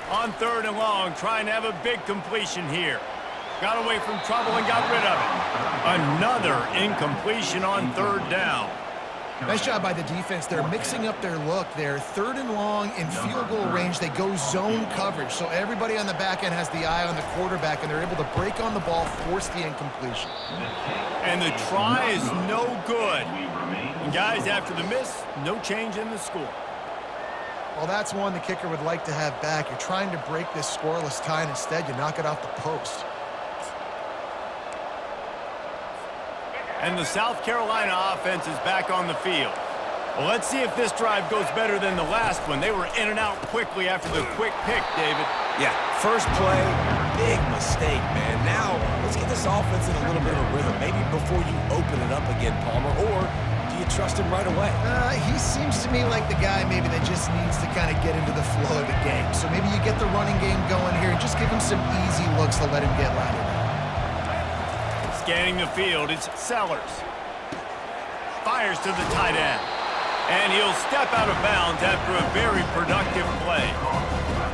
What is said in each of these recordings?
On 3rd and long, trying to have a big completion here. Got away from trouble and got rid of it. Another incompletion on 3rd down. Nice job by the defense. They're mixing up their look. They're 3rd and long in field goal range. They go zone coverage. So everybody on the back end has the eye on the quarterback, and they're able to break on the ball, force the incompletion. And the try is no good. And guys, after the miss, no change in the score. Well, that's one the kicker would like to have back. You're trying to break this scoreless tie, and instead you knock it off the post. And the South Carolina offense is back on the field. Well, let's see if this drive goes better than the last one. They were in and out quickly after the quick pick, David. Yeah, first play, big mistake, man. Now, let's get this offense in a little bit of a rhythm. Maybe before you open it up again, Palmer, or do you trust him right away? He seems to me like the guy maybe that just needs to kind of get into the flow of the game. So maybe you get the running game going here and just give him some easy looks to let him get laddered up. Scanning the field, it's Sellers. Fires to the tight end. And he'll step out of bounds after a very productive play.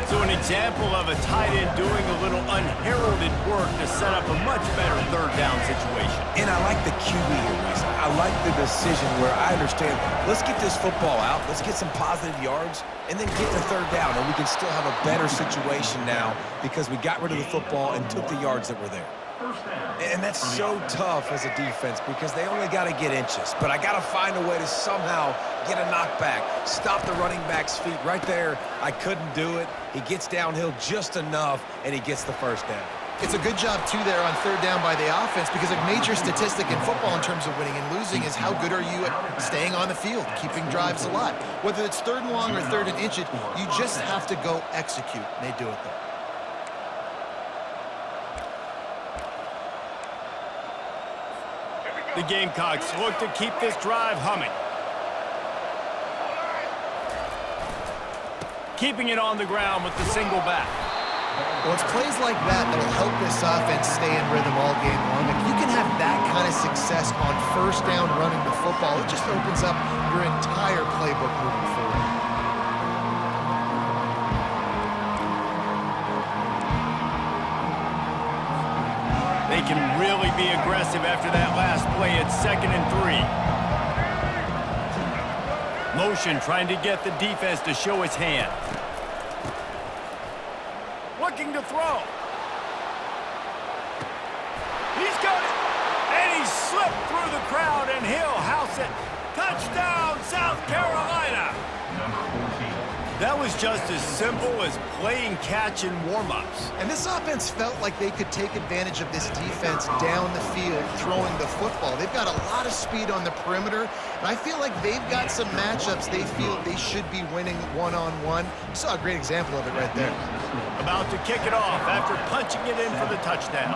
So an example of a tight end doing a little unheralded work to set up a much better 3rd down situation. And I like the QB here, Reese. I like the decision where I understand, let's get this football out, let's get some positive yards, and then get to 3rd down, and we can still have a better situation now because we got rid of the football and took the yards that were there. And that's so tough as a defense because they only got to get inches. But I got to find a way to somehow get a knockback, stop the running back's feet right there. I couldn't do it. He gets downhill just enough, and he gets the 1st down. It's a good job, too, there on 3rd down by the offense because a major statistic in football in terms of winning and losing is how good are you at staying on the field, keeping drives alive. Whether it's 3rd and long or 3rd and inches, you just have to go execute. And they do it there. The Gamecocks look to keep this drive humming. Keeping it on the ground with the single back. Well, it's plays like that that'll help this offense stay in rhythm all game long. If you can have that kind of success on 1st down running the football, it just opens up your entire playbook moving forward. They can really be aggressive after that last play at 2nd and 3. Motion trying to get the defense to show its hand. Looking to throw. He's got it. And he slipped through the crowd, and he'll house it. Touchdown, South Carolina. That was just as simple as playing catch in warm-ups. And this offense felt like they could take advantage of this defense down the field throwing the football. They've got a lot of speed on the perimeter, and I feel like they've got some matchups they feel they should be winning one-on-one. You saw a great example of it right there. About to kick it off after punching it in for the touchdown.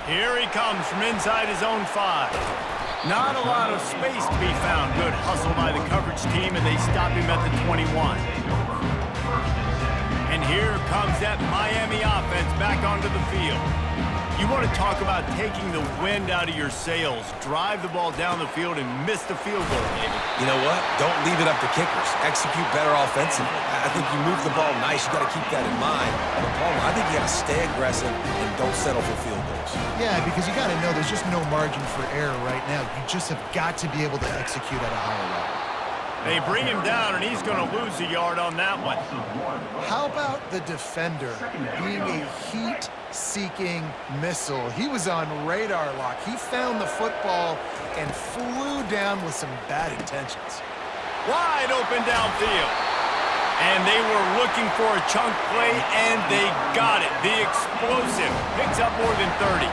Here he comes from inside his own 5. Not a lot of space to be found. Good hustle by the coverage team, and they stop him at the 21. And here comes that Miami offense back onto the field. You want to talk about taking the wind out of your sails. Drive the ball down the field and miss the field goal, David. You know what? Don't leave it up to kickers. Execute better offensively. I think you move the ball nice. You got to keep that in mind. But Palmer, I think you got to stay aggressive and don't settle for field goals. Yeah, because you got to know there's just no margin for error right now. You just have got to be able to execute at a higher level. They bring him down, and he's going to lose a yard on that one. How about the defender being a heat-seeking missile? He was on radar lock. He found the football and flew down with some bad intentions. Wide open downfield. And they were looking for a chunk play, and they got it. The explosive picks up more than 30.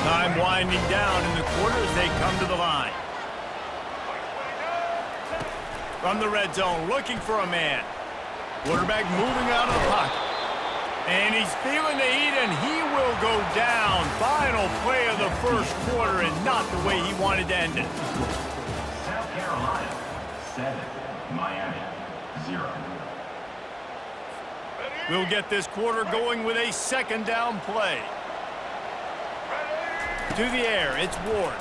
Time winding down in the quarter as they come to the line. From the red zone, looking for a man. Quarterback moving out of the pocket. And he's feeling the heat, and he will go down. Final play of the first quarter, and not the way he wanted to end it. South Carolina, 7. Miami, 0. We'll get this quarter going with a 2nd down play. To the air, it's Ward.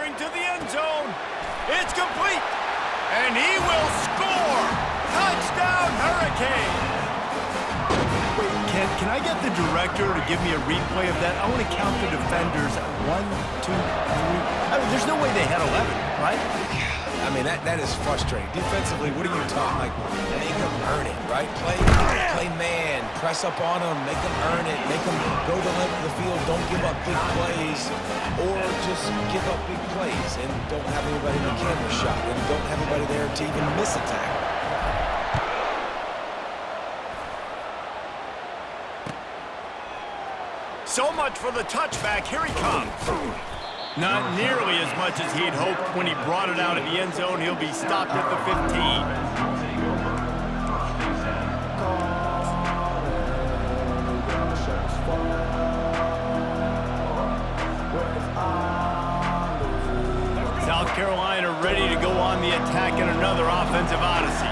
firing to the end zone. It's complete. And he will score. Touchdown, Hurricanes. Wait, can I get the director to give me a replay of that? I want to count the defenders. 1, 2, 3. I mean, there's no way they had 11, right? I mean, that is frustrating. Defensively, what are you talking? Like, make them earn it, right? Play man, press up on them, make them earn it, make them go the length of the field, don't give up big plays, or just give up big plays and don't have anybody in the camera shot and don't have anybody there to even miss a tackle. So much for the touchback. Here he comes. Not nearly as much as he'd hoped when he brought it out of the end zone. He'll be stopped at the 15. South Carolina ready to go on the attack in another offensive odyssey.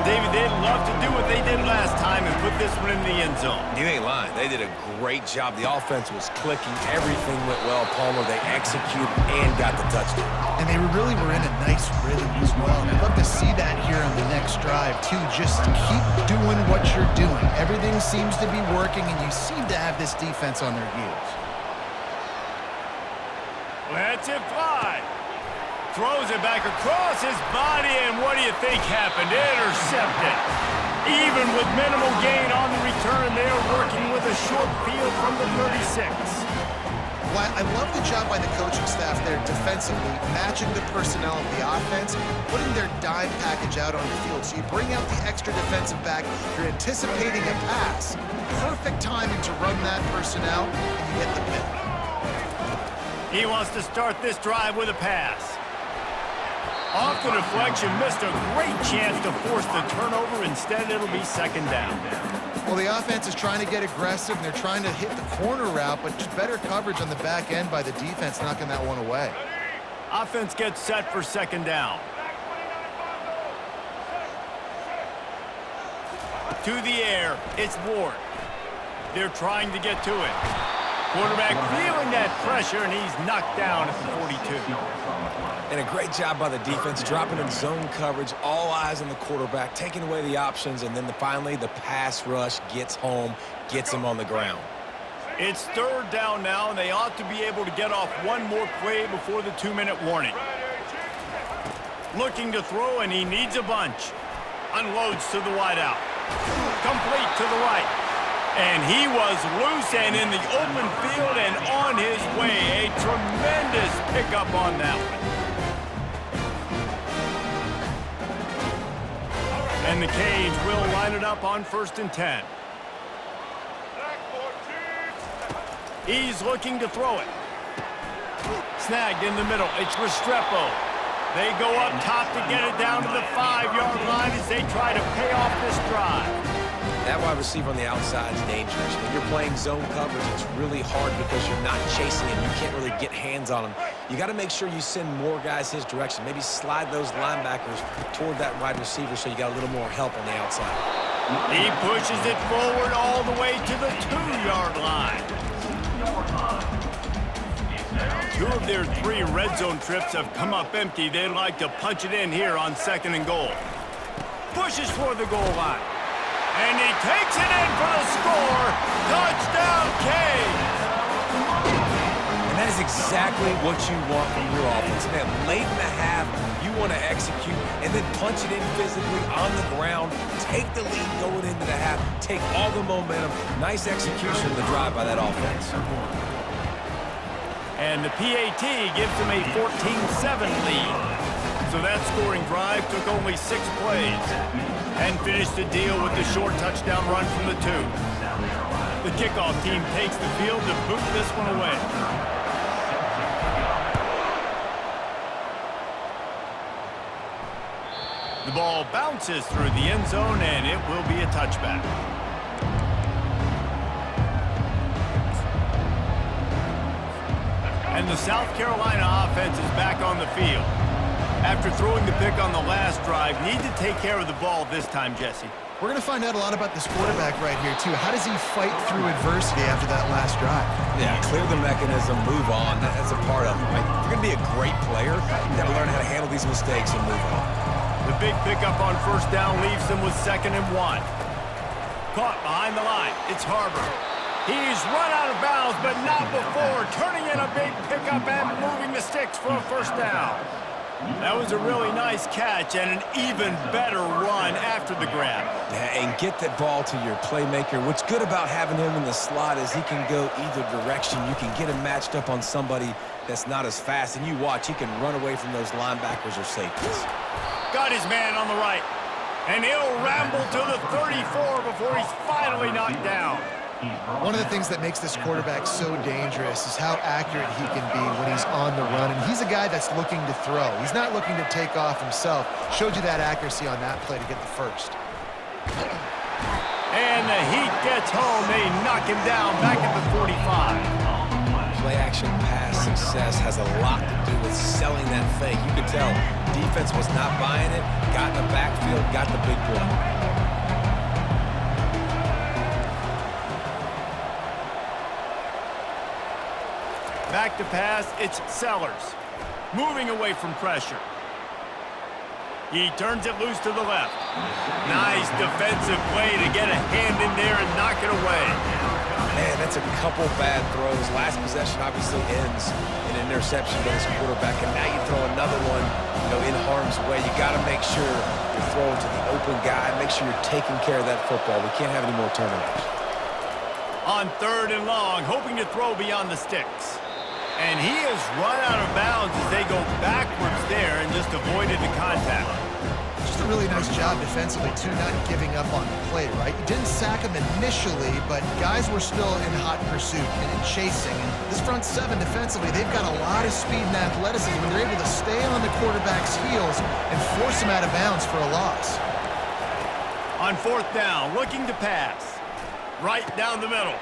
David, they'd love to do what they did last time and put this one in the end zone. You ain't lying. They did a great job. The offense was clicking. Everything went well. Palmer, they executed and got the touchdown. And they really were in a nice rhythm as well. And I'd love to see that here on the next drive, too. Just keep doing what you're doing. Everything seems to be working, and you seem to have this defense on their heels. Lets it fly. Throws it back across his body, and what do you think happened? Intercepted. Even with minimal gain on the return, they are working with a short field from the 36. Well, I love the job by the coaching staff there defensively, matching the personnel of the offense, putting their dime package out on the field. So you bring out the extra defensive back, you're anticipating a pass. Perfect timing to run that personnel, and you get the pick. He wants to start this drive with a pass. Off the deflection, missed a great chance to force the turnover. Instead, it'll be second down. Well, the offense is trying to get aggressive, and they're trying to hit the corner route, but just better coverage on the back end by the defense, knocking that one away. Offense gets set for second down. To the air, it's Ward. They're trying to get to it. Quarterback feeling that pressure, and he's knocked down at the 42. And a great job by the defense, dropping in zone coverage, all eyes on the quarterback, taking away the options, and then finally the pass rush gets home, gets him on the ground. It's third down now, and they ought to be able to get off one more play before the 2-minute warning. Looking to throw, and he needs a bunch. Unloads to the wideout. Complete to the right. And he was loose and in the open field and on his way. A tremendous pickup on that one. And the Canes will line it up on 1st and 10. He's looking to throw it. Snagged in the middle. It's Restrepo. They go up top to get it down to the 5-yard line as they try to pay off this drive. That wide receiver on the outside is dangerous. When you're playing zone coverage, it's really hard because you're not chasing him. You can't really get hands on him. You got to make sure you send more guys his direction. Maybe slide those linebackers toward that wide receiver so you got a little more help on the outside. He pushes it forward all the way to the 2-yard line. 2 of their 3 red zone trips have come up empty. They'd like to punch it in here on 2nd and goal. Pushes for the goal line. And he takes it in for the score. Touchdown, Canes! And that is exactly what you want from your offense. Man, late in the half, you want to execute and then punch it in physically on the ground, take the lead going into the half, take all the momentum. Nice execution of the drive by that offense. And the PAT gives them a 14-7 lead. So that scoring drive took only 6 plays and finished the deal with the short touchdown run from the 2. The kickoff team takes the field to boot this one away. The ball bounces through the end zone, and it will be a touchback. And the South Carolina offense is back on the field. After throwing the pick on the last drive, need to take care of the ball this time, Jesse. We're going to find out a lot about this quarterback right here, too. How does he fight through adversity after that last drive? Yeah, clear the mechanism, move on. That's a part of it, right? If you're going to be a great player, you got to learn how to handle these mistakes and move on. The big pickup on first down leaves them with 2nd and 1. Caught behind the line. It's Harbor. He's run out of bounds, but not before turning in a big pickup and moving the sticks for a first down. That was a really nice catch and an even better run after the grab. Yeah, and get that ball to your playmaker. What's good about having him in the slot is he can go either direction. You can get him matched up on somebody that's not as fast, and you watch, he can run away from those linebackers or safeties. Got his man on the right, and he'll ramble to the 34 before he's finally knocked down. One of the things that makes this quarterback so dangerous is how accurate he can be when he's on the run. And he's a guy that's looking to throw. He's not looking to take off himself. Showed you that accuracy on that play to get the first. And the Heat gets home. They knock him down back at the 45. Play-action pass success has a lot to do with selling that fake. You could tell defense was not buying it, got in the backfield, got the big play. Back to pass, it's Sellers. Moving away from pressure. He turns it loose to the left. Nice defensive play to get a hand in there and knock it away. Man, that's a couple bad throws. Last possession obviously ends in an interception by this quarterback, and now you throw another one, in harm's way. You got to make sure you're throwing to the open guy. Make sure you're taking care of that football. We can't have any more turnovers. On 3rd and long, hoping to throw beyond the sticks. And he has run out of bounds as they go backwards there and just avoided the contact. Just a really nice job defensively, too, not giving up on the play, right? You didn't sack him initially, but guys were still in hot pursuit and in chasing. And this front 7 defensively, they've got a lot of speed and athleticism, and they're able to stay on the quarterback's heels and force him out of bounds for a loss. On 4th down, looking to pass. Right down the middle.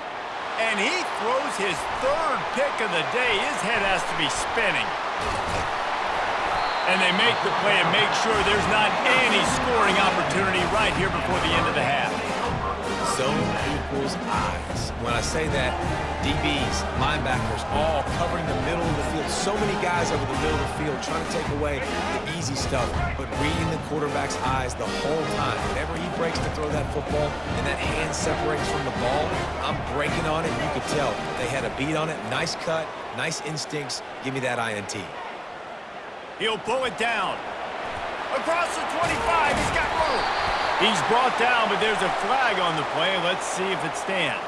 And he throws his 3rd pick of the day. His head has to be spinning. And they make the play and make sure there's not any scoring opportunity right here before the end of the half. Zone equals eyes. When I say that, DBs, linebackers, all covering the middle of the field. So many guys over the middle of the field trying to take away the easy stuff, but reading the quarterback's eyes the whole time. Whenever he breaks to throw that football and that hand separates from the ball, I'm breaking on it. You could tell they had a beat on it. Nice cut, nice instincts. Give me that INT. He'll pull it down. Across the 25, he's got room. He's brought down, but there's a flag on the play. Let's see if it stands.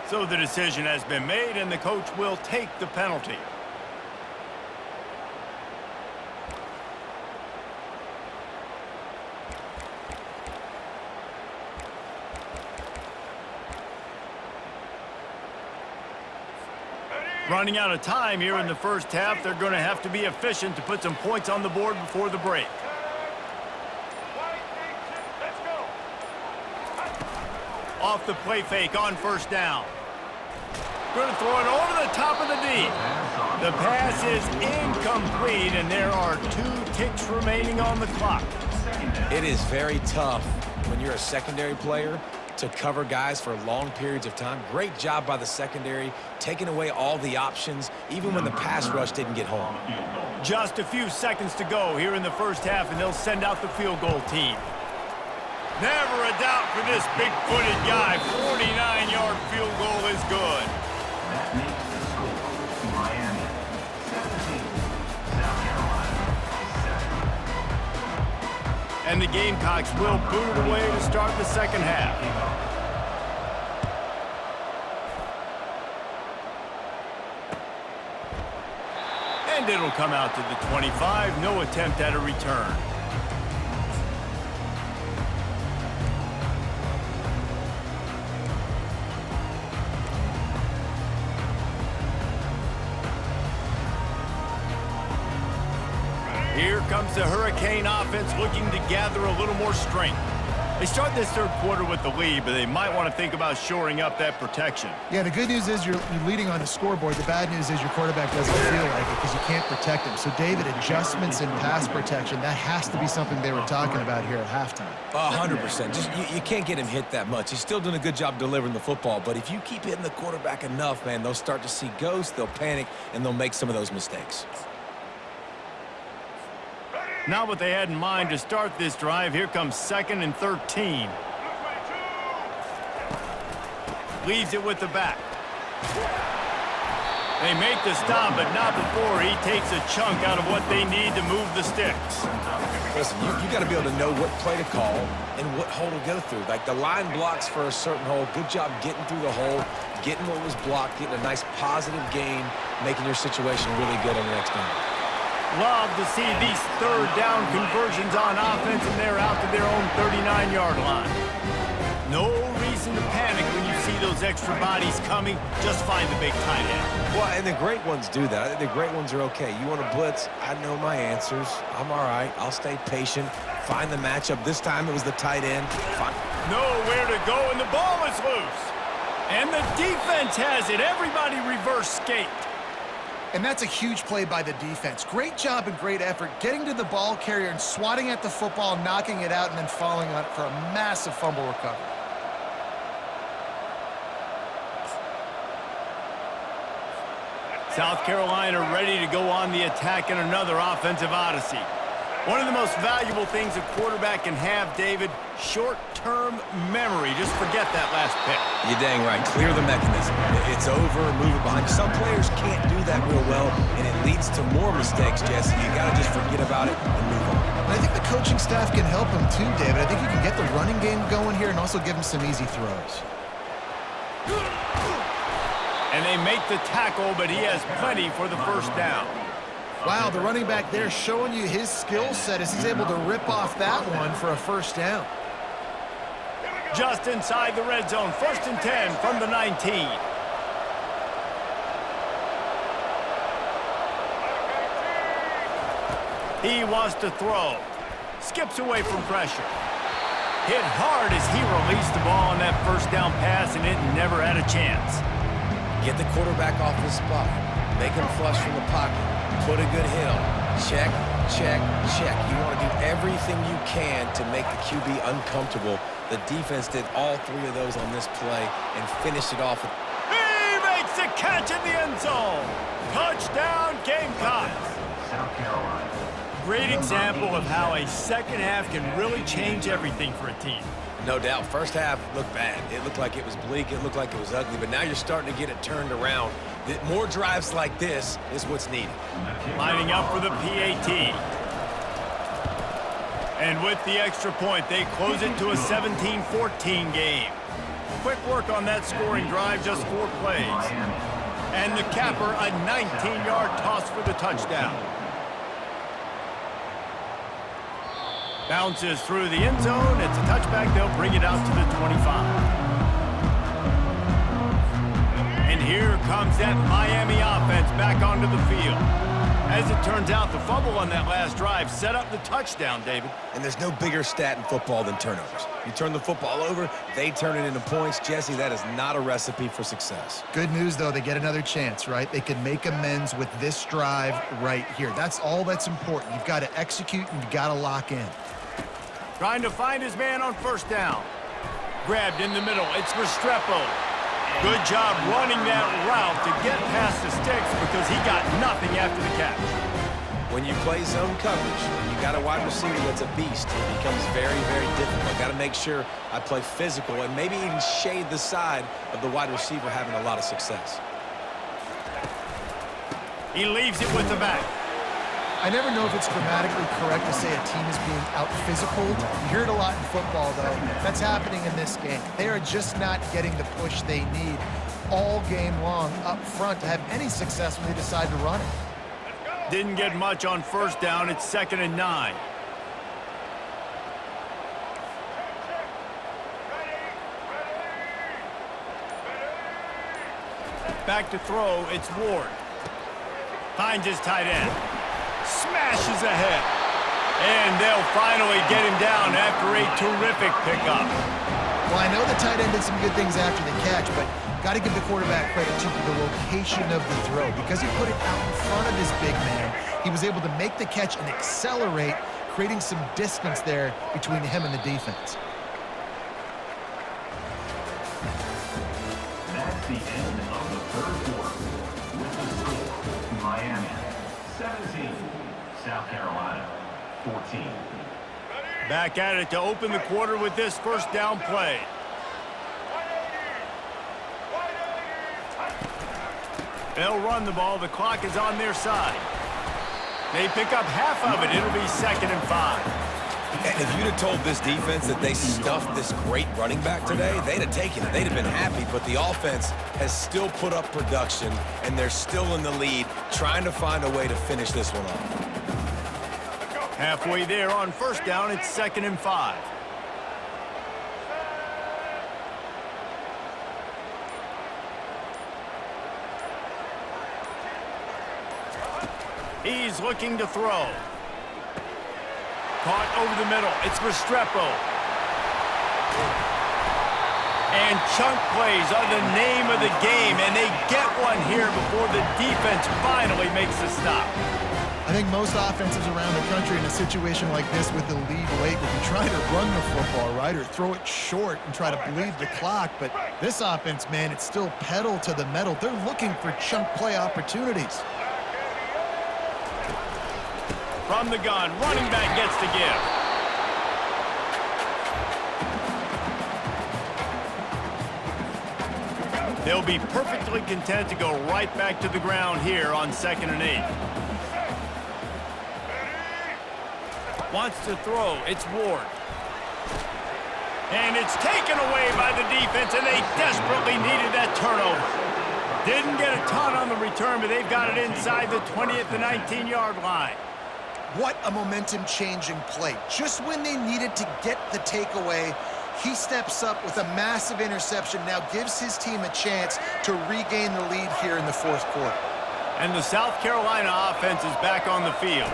So the decision has been made, and the coach will take the penalty. Running out of time here in the first half. They're going to have to be efficient to put some points on the board before the break. Off the play fake on first down. Going to throw it over the top of the D. The pass is incomplete, and there are 2 ticks remaining on the clock. It is very tough when you're a secondary player to cover guys for long periods of time. Great job by the secondary, taking away all the options, even when the pass rush didn't get home. Just a few seconds to go here in the first half, and they'll send out the field goal team. Never a doubt for this big-footed guy. 49-yard field goal is good. That makes the score Miami 17, South Carolina 7. And the Gamecocks will boot it away to start the second half. And it'll come out to the 25. No attempt at a return. Here comes the Hurricane offense looking to gather a little more strength. They start this third quarter with the lead, but they might want to think about shoring up that protection. Yeah, the good news is you're leading on the scoreboard. The bad news is your quarterback doesn't feel like it because you can't protect him. So, David, adjustments in pass protection, that has to be something they were talking about here at halftime. 100%. Just you can't get him hit that much. He's still doing a good job delivering the football, but if you keep hitting the quarterback enough, man, they'll start to see ghosts, they'll panic, and they'll make some of those mistakes. Not what they had in mind to start this drive. Here comes 2nd and 13. Leaves it with the back. They make the stop, but not before he takes a chunk out of what they need to move the sticks. Listen, you got to be able to know what play to call and what hole to go through. Like the line blocks for a certain hole. Good job getting through the hole, getting what was blocked, getting a nice positive gain, making your situation really good on the next down. Love to see these third down conversions on offense, and they're out to their own 39-yard line. No reason to panic when you see those extra bodies coming. Just find the big tight end. Well, and the great ones do that. I think the great ones are okay. You want to blitz? I know my answers. I'm all right. I'll stay patient. Find the matchup. This time it was the tight end. Nowhere to go, and the ball is loose. And the defense has it. Everybody reverse skate. And that's a huge play by the defense. Great job and great effort getting to the ball carrier and swatting at the football, knocking it out, and then falling on it for a massive fumble recovery. South Carolina ready to go on the attack in another offensive odyssey. One of the most valuable things a quarterback can have, David, short-term memory. Just forget that last pick. You're dang right. Clear the mechanism. It's over, move it behind. Some players can't do that real well, and it leads to more mistakes, Jesse. You got to just forget about it and move on. And I think the coaching staff can help him too, David. I think you can get the running game going here and also give him some easy throws. And they make the tackle, but he has plenty for the first down. Wow, the running back there showing you his skill set as he's able to rip off that one for a first down. Just inside the red zone, 1st and 10 from the 19. He wants to throw. Skips away from pressure. Hit hard as he released the ball on that first down pass, and it never had a chance. Get the quarterback off the spot. Make him flush from the pocket. Put a good hit on. Check, check, check. You want to do everything you can to make the QB uncomfortable. The defense did all 3 of those on this play and finished it off. He makes a catch in the end zone. Touchdown, Gamecocks. South Carolina. Great example of how a second half can really change everything for a team. No doubt. First half looked bad. It looked like it was bleak. It looked like it was ugly. But now you're starting to get it turned around. More drives like this is what's needed. Lining up for the PAT. And with the extra point, they close it to a 17-14 game. Quick work on that scoring drive, just 4 plays. And the capper, a 19-yard toss for the touchdown. Bounces through the end zone. It's a touchback. They'll bring it out to the 25. And here comes that Miami offense back onto the field. As it turns out, the fumble on that last drive set up the touchdown, David. And there's no bigger stat in football than turnovers. You turn the football over, they turn it into points. Jesse, that is not a recipe for success. Good news, though, they get another chance, right? They can make amends with this drive right here. That's all that's important. You've got to execute and you've got to lock in. Trying to find his man on first down. Grabbed in the middle. It's Restrepo. Good job running that route to get past the sticks because he got nothing after the catch. When you play zone coverage and you got a wide receiver that's a beast, it becomes very, very difficult. Got to make sure I play physical and maybe even shade the side of the wide receiver having a lot of success. He leaves it with the back. I never know if it's grammatically correct to say a team is being out-physical. You hear it a lot in football, though. That's happening in this game. They are just not getting the push they need all game long up front to have any success when they decide to run it. Didn't get much on first down. It's 2nd and 9. Back to throw. It's Ward. Finds his tight end. Smashes ahead. And they'll finally get him down after a terrific pickup. Well, I know the tight end did some good things after the catch, but got to give the quarterback credit to the location of the throw. Because he put it out in front of his big man, he was able to make the catch and accelerate, creating some distance there between him and the defense. That's the end of the third quarter. With the score, Miami 17, South Carolina 14. Back at it to open the quarter with this first down play. They'll run the ball. The clock is on their side. They pick up half of it. It'll be 2nd and 5. And if you'd have told this defense that they stuffed this great running back today, they'd have taken it. They'd have been happy, but the offense has still put up production, and they're still in the lead, trying to find a way to finish this one off. Halfway there on first down, it's 2nd and 5. He's looking to throw. Caught over the middle. It's Restrepo. And chunk plays are the name of the game, and they get one here before the defense finally makes the stop. I think most offenses around the country in a situation like this with the lead late would be trying to run the football, right, or throw it short and try to bleed the clock. But this offense, man, it's still pedal to the metal. They're looking for chunk play opportunities. From the gun, running back gets the give. They'll be perfectly content to go right back to the ground here on 2nd and 8. Wants to throw. It's Ward. And it's taken away by the defense, and they desperately needed that turnover. Didn't get a ton on the return, but they've got it inside the 20 at the 19-yard line. What a momentum-changing play. Just when they needed to get the takeaway, he steps up with a massive interception, now gives his team a chance to regain the lead here in the fourth quarter. And the South Carolina offense is back on the field.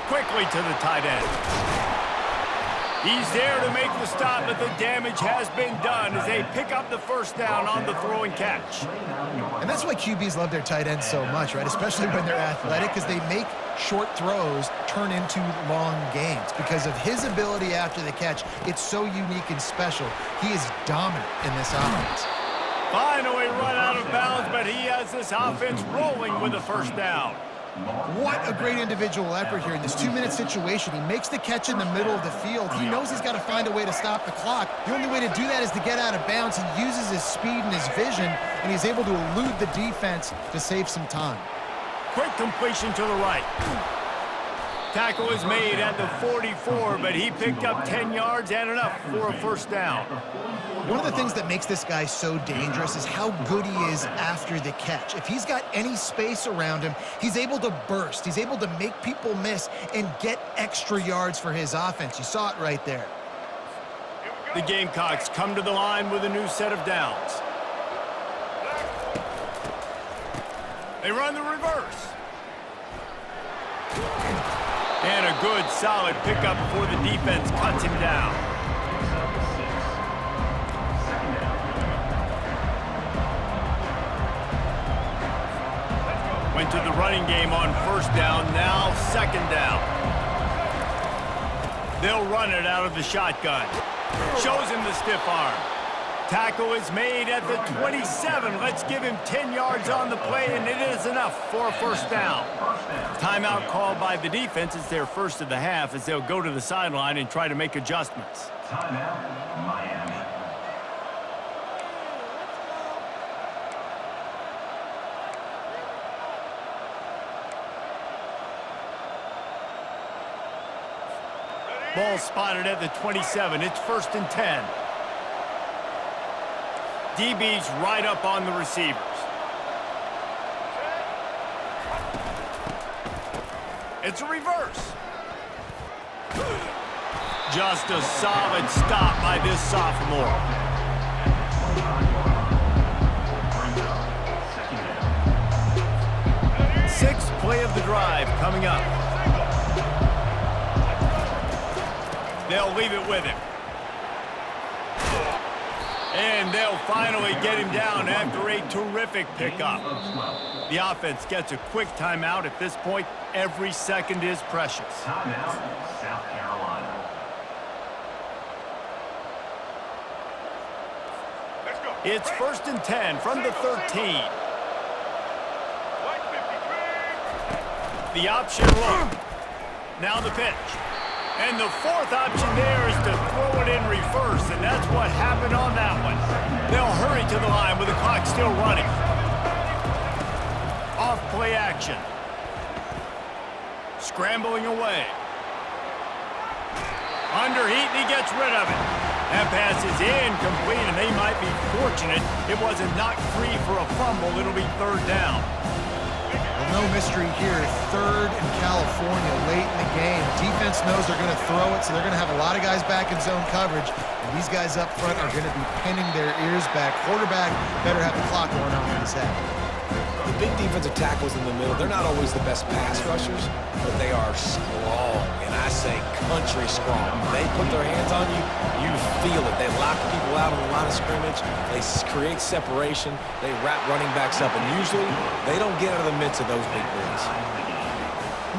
Quickly to the tight end. He's there to make the stop, but the damage has been done as they pick up the first down on the throw and catch. And that's why QBs love their tight ends so much, right? Especially when they're athletic, because they make short throws turn into long gains. Because of his ability after the catch, it's so unique and special. He is dominant in this offense. Finally run out of bounds, but he has this offense rolling with a first down. What a great individual effort here in this 2-minute situation. He makes the catch in the middle of the field. He knows he's got to find a way to stop the clock. The only way to do that is to get out of bounds. He uses his speed and his vision, and he's able to elude the defense to save some time. Quick completion to the right. Tackle is made at the 44, but he picked up 10 yards and enough for a first down. One of the things that makes this guy so dangerous is how good he is after the catch. If he's got any space around him, he's able to burst. He's able to make people miss and get extra yards for his offense. You saw it right there. The Gamecocks come to the line with a new set of downs. They run the reverse. And a good, solid pickup before the defense cuts him down. Went to the running game on first down, now second down. They'll run it out of the shotgun. Shows him the stiff arm. Tackle is made at the 27. Let's give him 10 yards on the play, and it is enough for a first down. Timeout called by the defense. It's their first of the half as they'll go to the sideline and try to make adjustments. Timeout, Miami. Ball spotted at the 27. It's 1st and 10. DB's right up on the receivers. It's a reverse. Just a solid stop by this sophomore. sixth play of the drive coming up. They'll leave it with him. And they'll finally get him down after a terrific pickup. The offense gets a quick timeout. At this point, every second is precious. Timeout, South Carolina. It's 1st and 10 from the 13. The option look. Now the pitch. And the fourth option there is to throw it in reverse, and that's what happened on that one. They'll hurry to the line with the clock still running. Off play action. Scrambling away. Under heat, and he gets rid of it. That pass is incomplete, and they might be fortunate it wasn't knocked free for a fumble. It'll be 3rd down. Well, no mystery here. 3rd in California late in the game. Defense knows they're going to throw it, so they're going to have a lot of guys back in zone coverage. And these guys up front are going to be pinning their ears back. Quarterback better have the clock going off in his head. The big defensive tackles in the middle, they're not always the best pass rushers, but they are strong, and I say country strong. They put their hands on you, you feel it. They lock people out on the line of scrimmage. They create separation. They wrap running backs up, and usually they don't get out of the midst of those big boys.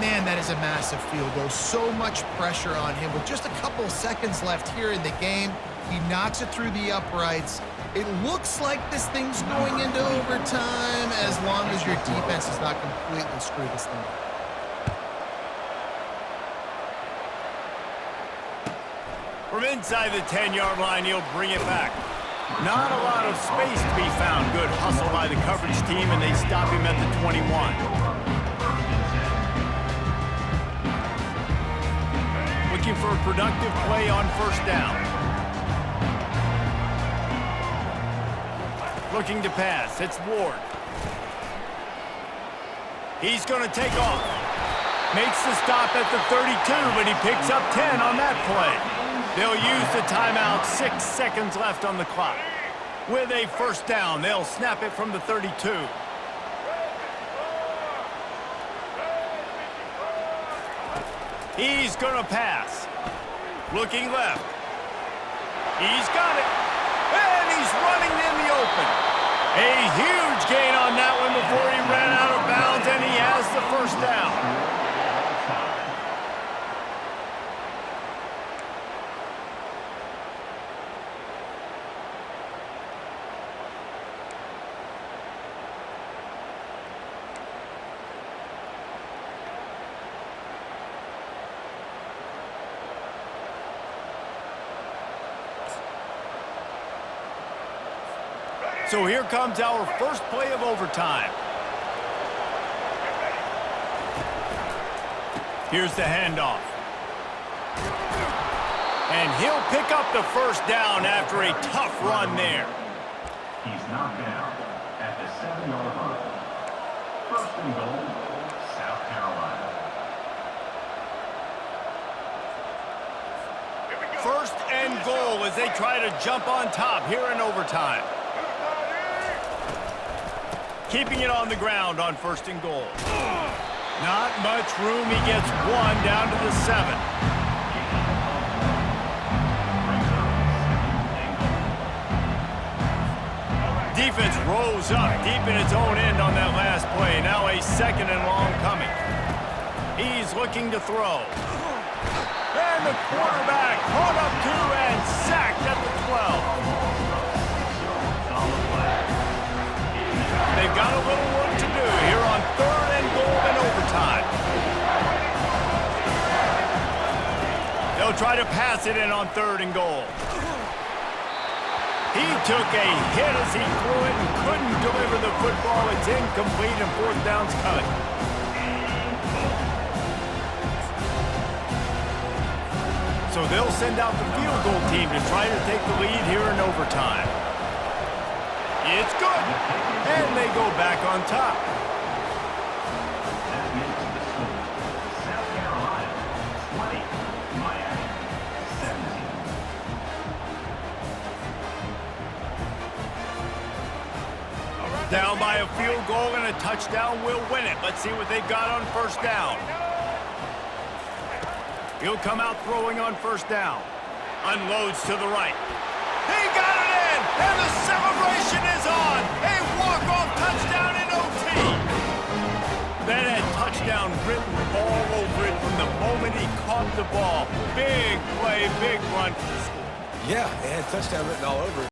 Man, that is a massive field goal. So much pressure on him. With just a couple of seconds left here in the game, he knocks it through the uprights. It looks like this thing's going into overtime as long as your defense does not completely screw this thing up. From inside the 10-yard line, he'll bring it back. Not a lot of space to be found. Good hustle by the coverage team, and they stop him at the 21. Looking for a productive play on 1st down. Looking to pass. It's Ward. He's going to take off. Makes the stop at the 32, but he picks up 10 on that play. They'll use the timeout. 6 seconds left on the clock. With a 1st down, they'll snap it from the 32. He's going to pass. Looking left. He's got it. And he's running in the open. A huge gain on that one before he ran out of bounds, and he has the 1st down. So here comes our first play of overtime. Here's the handoff. And he'll pick up the 1st down after a tough run there. He's knocked down at the 7-yard line. 1st and goal, South Carolina. 1st and goal as they try to jump on top here in overtime. Keeping it on the ground on 1st and goal. Not much room. He gets 1 down to the 7. Defense rose up deep in its own end on that last play. Now a 2nd and long coming. He's looking to throw. And the quarterback caught up to and sacked at the 12. They've got a little work to do here on 3rd and goal in overtime. They'll try to pass it in on 3rd and goal. He took a hit as he threw it and couldn't deliver the football. It's incomplete and 4th down's coming. So they'll send out the field goal team to try to take the lead here in overtime. It's good, and they go back on top. That makes the score. South Carolina 20, Miami 17. Down by a field goal and a touchdown will win it. Let's see what they've got on first down. He'll come out throwing on first down. Unloads to the right. He got it in, and the celebration is on. A walk-off touchdown in OT. That had touchdown written all over it from the moment he caught the ball. Big play, big run for the score. Yeah, it had touchdown written all over it.